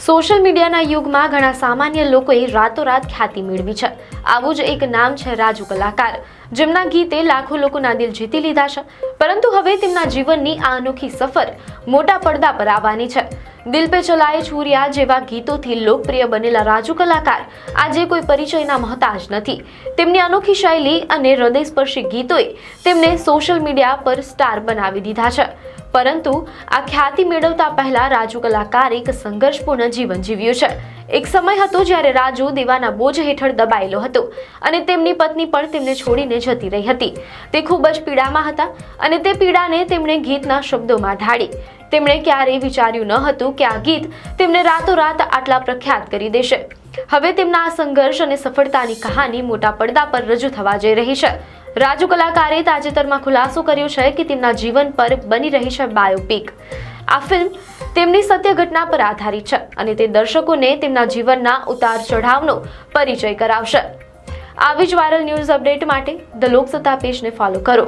Social મીડિયાના યુગમાં ઘણા સામાન્ય લોકોએ રાતોરાત ખ્યાતિ મેળવી છે। આવું જ એક નામ છે રાજુ કલાકાર, જેમના ગીતે લાખો લોકોના દિલ જીતી લીધા છે। પરંતુ હવે તેમના જીવનની આ અનોખી સફર મોટા પડદા પર આવવાની છે। દિલ પે ચલાએ છુરિયા જેવા ગીતોથી લોકપ્રિય બનેલા રાજુ કલાકાર આજે કોઈ પરિચયના મહતાજ નથી। તેમની અનોખી શૈલી અને હૃદયસ્પર્શી ગીતોએ તેમને સોશિયલ મીડિયા પર સ્ટાર બનાવી દીધા છે। પરંતુ આ ખ્યાતિ મેળવતા પહેલા રાજુ કલાકારે એક સંઘર્ષપૂર્ણ જીવન જીવ્યું છે। એક સમય હતો જ્યારે રાજુ દીવાના બોજ હેઠળ દબાયેલો હતો અને તેમની પત્ની પણ તેમને છોડીને જતી રહી હતી। તે ખૂબ જ પીડામાં હતા અને તે પીડાને તેમણે ગીતના શબ્દોમાં ઢાળી। તેમણે ક્યારેય વિચાર્યું ન હતું કે આ ગીત તેમને રાતોરાત આટલા પ્રખ્યાત કરી દેશે। હવે તેમના આ સંઘર્ષ અને સફળતાની કહાની મોટા પડદા પર રજૂ થવા જઈ રહી છે। રાજુ કલાકારે તાજેતરમાં ખુલાસો કર્યો છે કે તેમના જીવન પર બની રહી છે બાયોપિક। આ ફિલ્મ તેમની સત્ય ઘટના પર આધારિત છે અને તે દર્શકોને તેમના જીવનના ઉતાર ચઢાવનો પરિચય કરાવશે। આવી જ વાયરલ ન્યૂઝ અપડેટ માટે ધ લોકસત્તા પેજને ફોલો કરો।